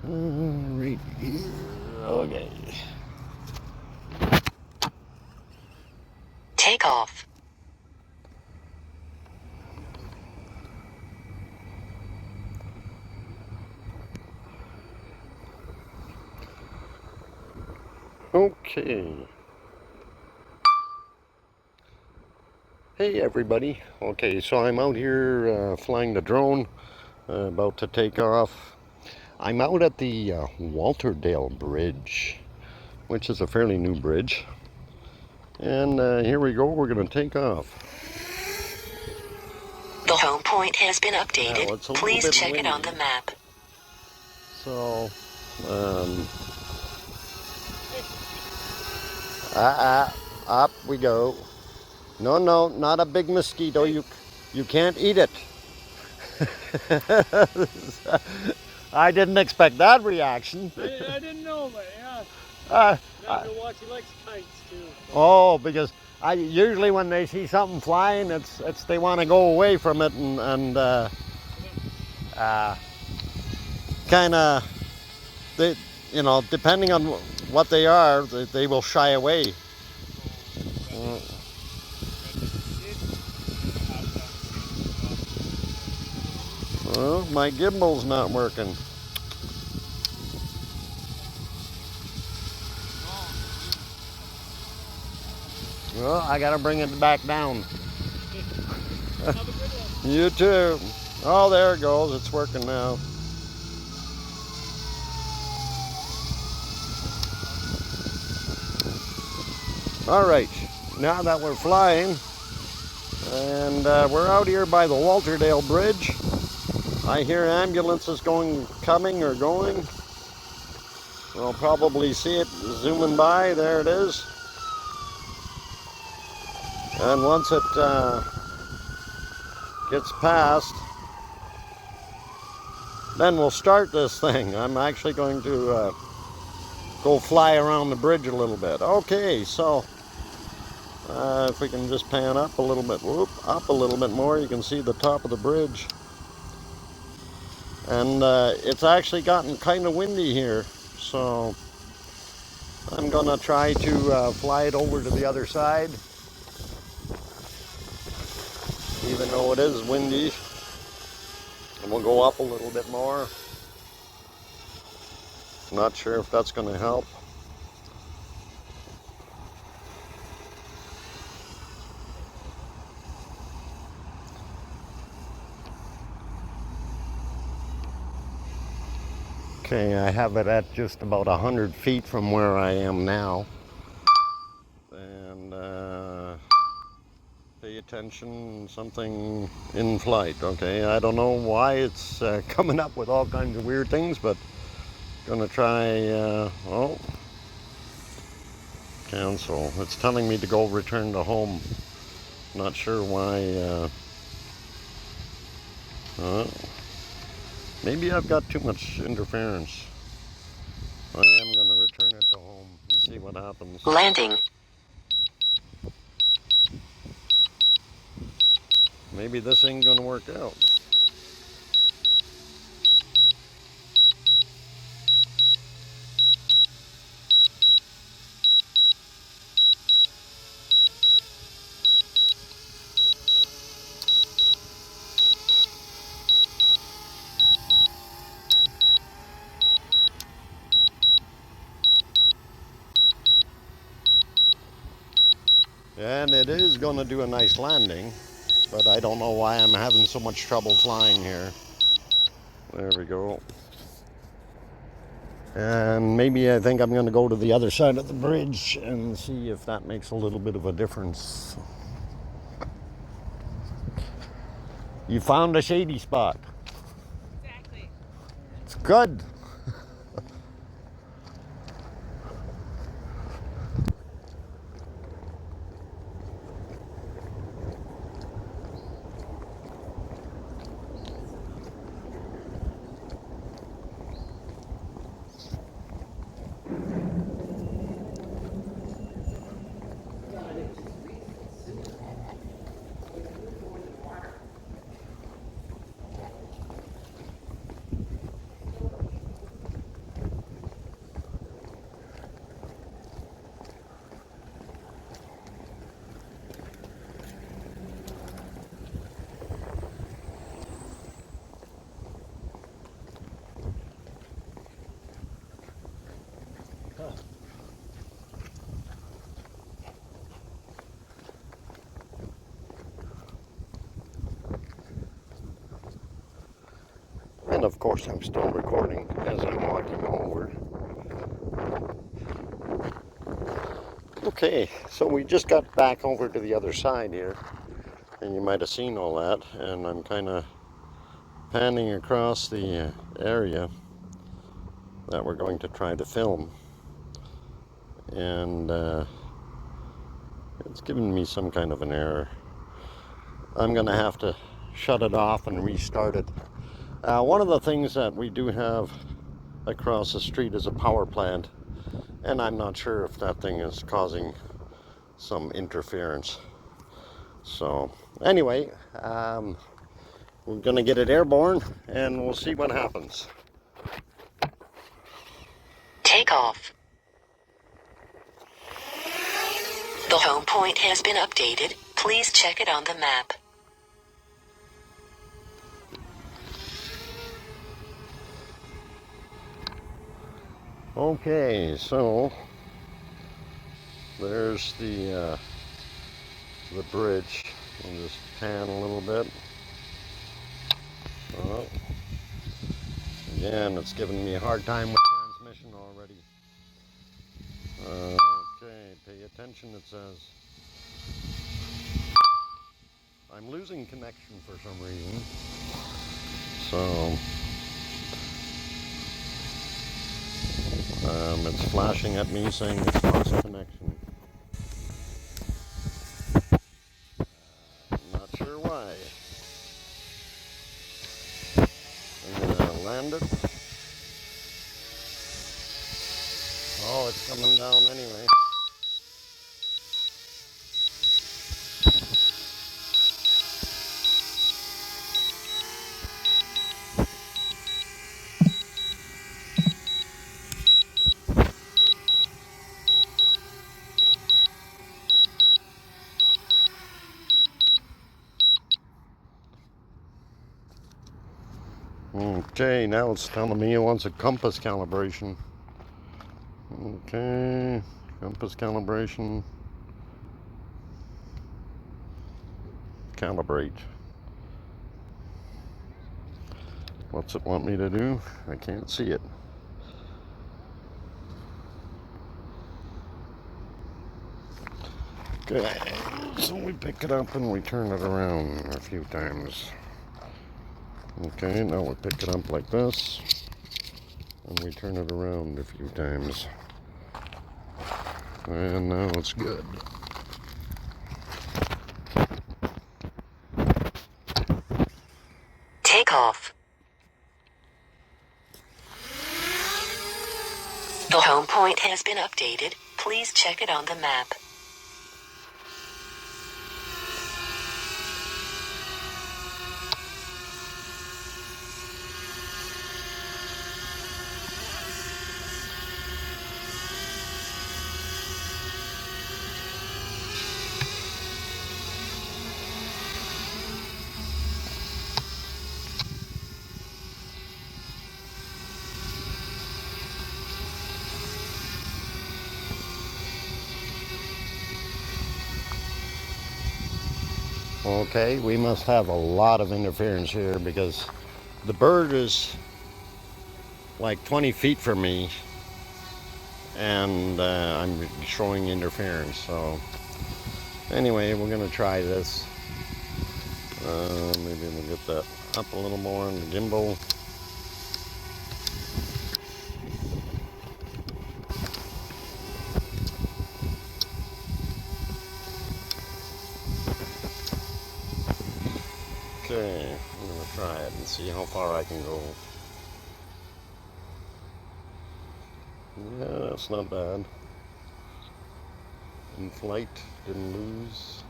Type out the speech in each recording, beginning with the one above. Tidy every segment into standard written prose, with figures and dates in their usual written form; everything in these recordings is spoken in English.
Right here. Okay. Take off. Okay. Hey everybody. Okay, so I'm out here flying the drone, about to take off. I'm out at the Walterdale Bridge, which is a fairly new bridge. And here we go, we're going to take off. The home point has been updated. Now, it's a Please little bit check windy, it on the map. So, up we go. No, not a big mosquito. You can't eat it. I didn't expect that reaction. I didn't know, but yeah. Now to watch, he likes kites too. Oh, because usually when they see something flying, it's they want to go away from it and kind of they, you know, depending on what they are, they will shy away. Well, my gimbal's not working. Well, I gotta bring it back down. Have a good one. You too. Oh, there it goes. It's working now. All right, now that we're flying, and we're out here by the Walterdale Bridge. I hear ambulances coming or going. We'll probably see it zooming by. There it is. And once it gets past, then we'll start this thing. I'm actually going to go fly around the bridge a little bit. Okay, so if we can just pan up a little bit, up a little bit more, you can see the top of the bridge. And it's actually gotten kind of windy here, so I'm gonna try to fly it over to the other side, even though it is windy. And we'll go up a little bit more. Not sure if that's gonna help. Okay, I have it at just about 100 feet from where I am now. And pay attention, something in flight. Okay, I don't know why it's coming up with all kinds of weird things, but gonna try, oh, cancel. It's telling me to go return to home. Not sure why, maybe I've got too much interference. I am going to return it to home and see what happens. Landing. Maybe this ain't going to work out. And it is going to do a nice landing, but I don't know why I'm having so much trouble flying here. There we go. And maybe I think I'm going to go to the other side of the bridge and see if that makes a little bit of a difference. You found a shady spot. Exactly. It's good. And of course I'm still recording as I'm walking over. Okay, so we just got back over to the other side here, and you might have seen all that, and I'm kind of panning across the area that we're going to try to film, and it's giving me some kind of an error. I'm gonna have to shut it off and restart it. One of the things that we do have across the street is a power plant, and I'm not sure if that thing is causing some interference. So anyway, we're gonna get it airborne and we'll see what happens. Take off. The home point has been updated. Please check it on the map. Okay, so there's the bridge. I'll just pan a little bit. Oh, again, it's giving me a hard time with transmission already. Okay, pay attention, it says. I'm losing connection for some reason. So, it's flashing at me saying it's lost connection. I'm not sure why. I'm gonna land it. Oh, it's coming down anyway. Okay, now it's telling me it wants a compass calibration. Okay, compass calibration. Calibrate. What's it want me to do? I can't see it. Okay, so we pick it up and we turn it around a few times. Okay, now we pick it up like this and we turn it around a few times. And now it's good. Take off. The home point has been updated. Please check it on the map. Okay, we must have a lot of interference here because the bird is like 20 feet from me and I'm showing interference. So anyway, we're gonna try this. Maybe we'll get that up a little more on the gimbal. Okay, I'm gonna try it and see how far I can go. Yeah, that's not bad. In flight, didn't lose.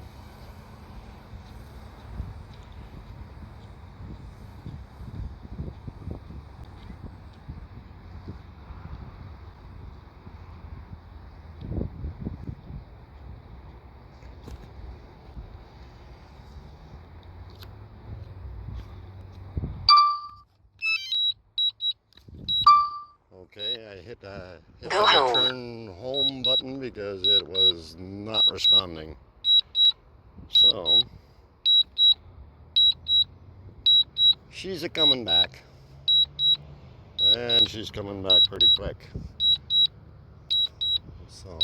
Okay, I hit the Go home. return home button because it was not responding. So, she's a coming back. And she's coming back pretty quick. So,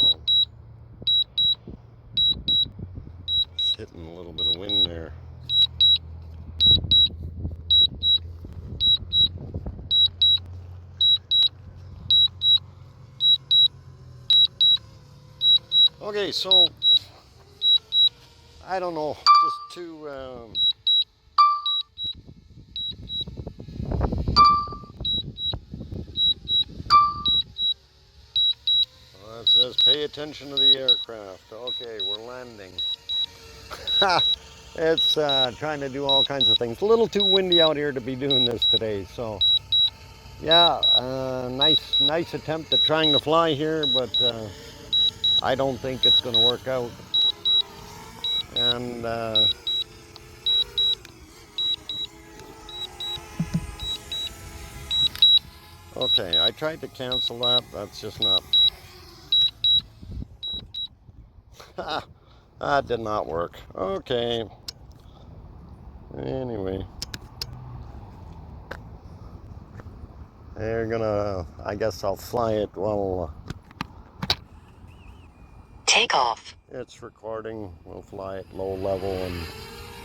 just hitting a little bit of wind there. Okay, so I don't know, just to it says pay attention to the aircraft. Okay, we're landing. It's trying to do all kinds of things. A little too windy out here to be doing this today, so yeah, nice attempt at trying to fly here, but I don't think it's going to work out. And okay, I tried to cancel that. That's just not. That did not work. Okay. Anyway, they're gonna. I guess I'll fly it while Take off. it's recording. We'll fly it low level and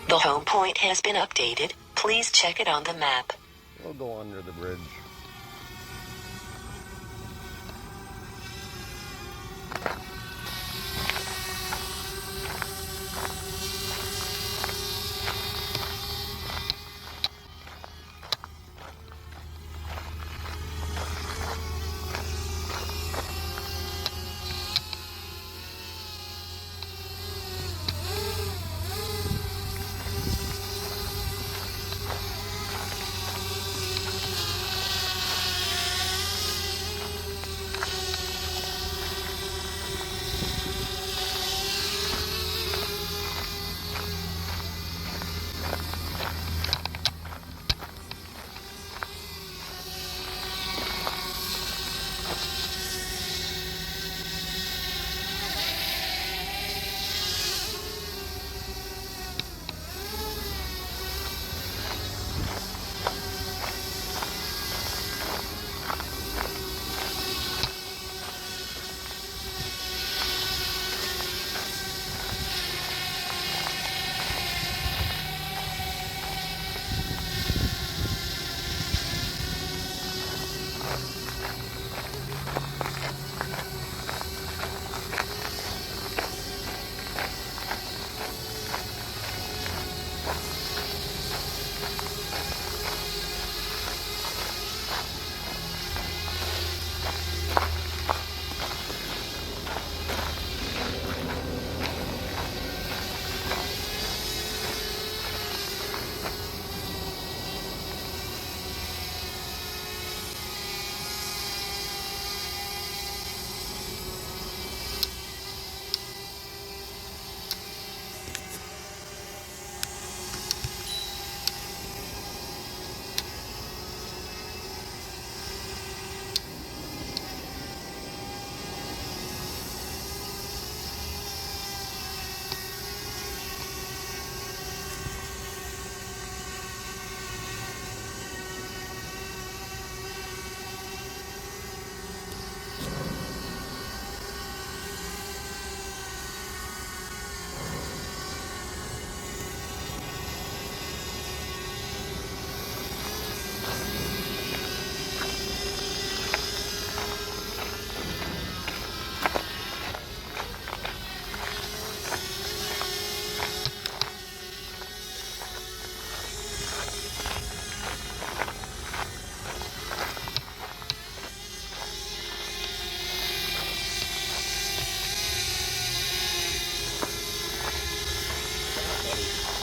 The home point has been updated. Please check it on the map. we'll go under the bridge.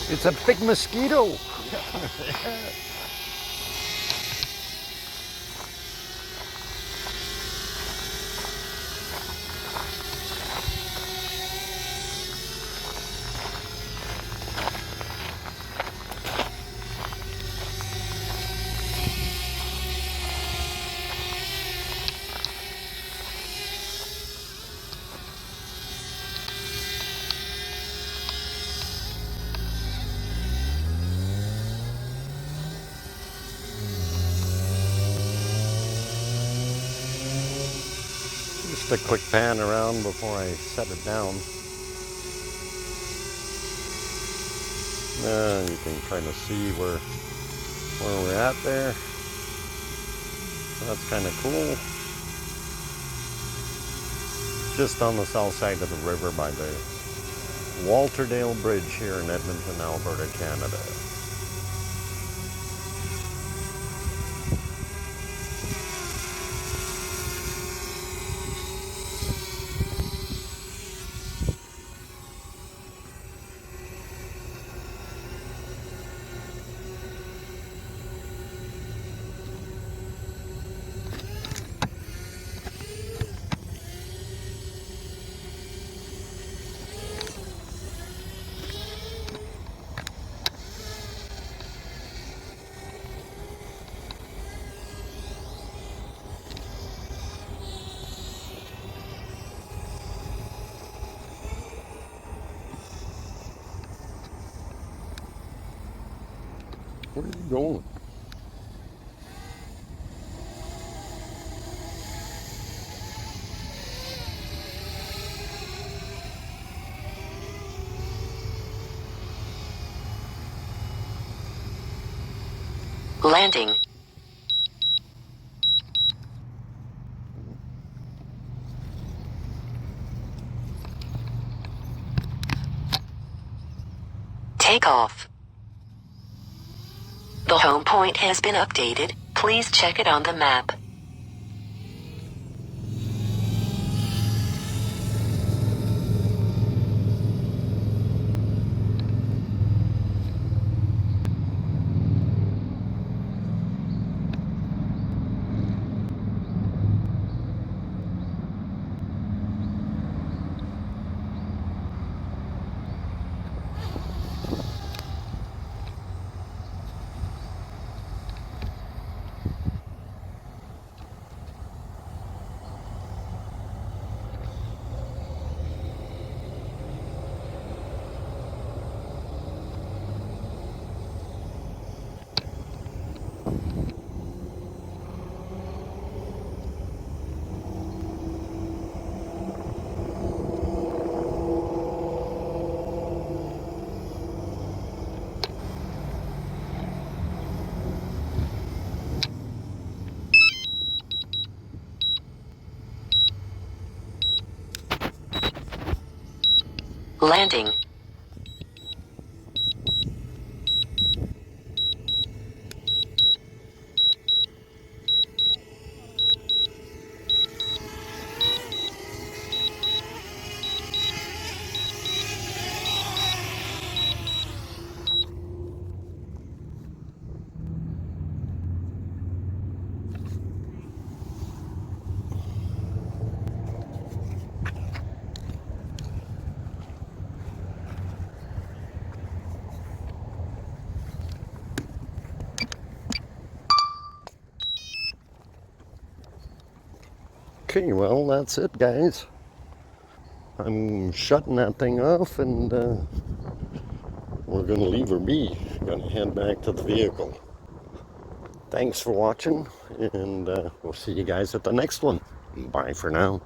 It's a big mosquito. Just a quick pan around before I set it down. You can kind of see where we're at there. That's kind of cool. Just on the south side of the river by the Walterdale Bridge here in Edmonton, Alberta, Canada. Where are you going? Landing. Takeoff. The home point has been updated. Please check it on the map. Landing. Okay, well, that's it, guys. I'm shutting that thing off, and we're going to leave her be. Going to head back to the vehicle. Thanks for watching, and we'll see you guys at the next one. Bye for now.